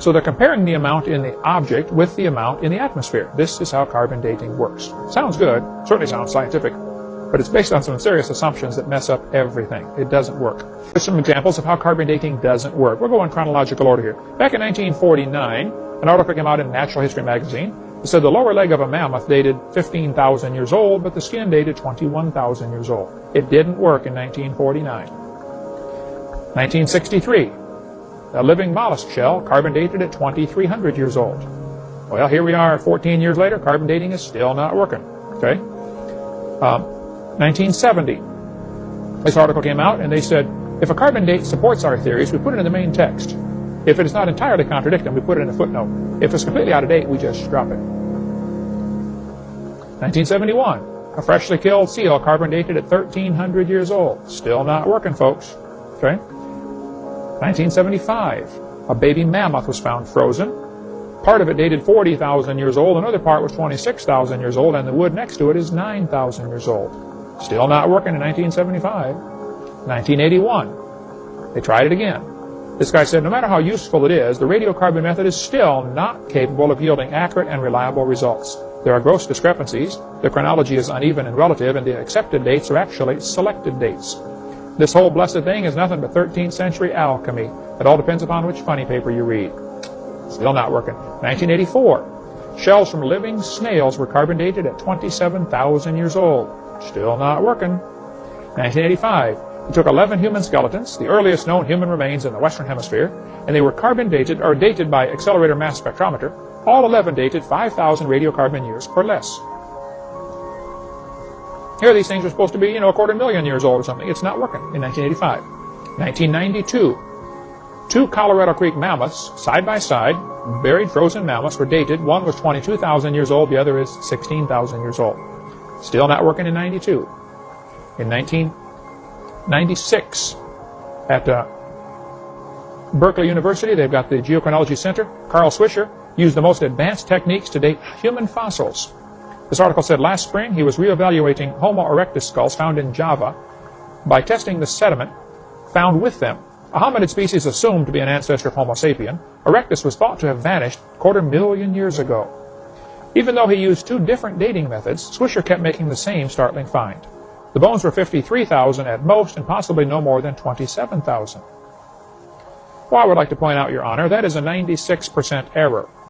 So they're comparing the amount in the object with the amount in the atmosphere. This is how carbon dating works. Sounds good, certainly sounds scientific, but it's based on some serious assumptions that mess up everything. It doesn't work. Here's some examples of how carbon dating doesn't work. We'll go in chronological order here. Back in 1949, an article came out in Natural History magazine. It said the lower leg of a mammoth dated 15,000 years old, but the skin dated 21,000 years old. It didn't work in 1949. 1963. A living mollusk shell, carbon dated at 2,300 years old. Well, here we are 14 years later, carbon dating is still not working. Okay? 1970, this article came out and they said, if a carbon date supports our theories, we put it in the main text. If it is not entirely contradicting, we put it in a footnote. If it's completely out of date, we just drop it. 1971, a freshly killed seal, carbon dated at 1,300 years old. Still not working, folks. Okay? 1975, a baby mammoth was found frozen. Part of it dated 40,000 years old, another part was 26,000 years old, and the wood next to it is 9,000 years old. Still not working in 1975. 1981, they tried it again. This guy said, no matter how useful it is, the radiocarbon method is still not capable of yielding accurate and reliable results. There are gross discrepancies, the chronology is uneven and relative, and the accepted dates are actually selected dates. This whole blessed thing is nothing but 13th century alchemy. It all depends upon which funny paper you read. Still not working. 1984. Shells from living snails were carbon dated at 27,000 years old. Still not working. 1985. It took 11 human skeletons, the earliest known human remains in the Western Hemisphere, and they were carbon dated, or dated by accelerator mass spectrometer. All 11 dated 5,000 radiocarbon years or less. Here these things are supposed to be, a 250,000 years old or something. It's not working in 1985. 1992. Two Colorado Creek mammoths, side by side, buried frozen mammoths, were dated. One was 22,000 years old, the other is 16,000 years old. Still not working in 92. In 1996, at Berkeley University, they've got the Geochronology Center. Carl Swisher used the most advanced techniques to date human fossils. This article said last spring he was reevaluating Homo erectus skulls found in Java by testing the sediment found with them. A hominid species assumed to be an ancestor of Homo sapien, erectus was thought to have vanished 250,000 years ago. Even though he used two different dating methods, Swisher kept making the same startling find. The bones were 53,000 at most and possibly no more than 27,000. Well, I would like to point out, Your Honor, that is a 96% error.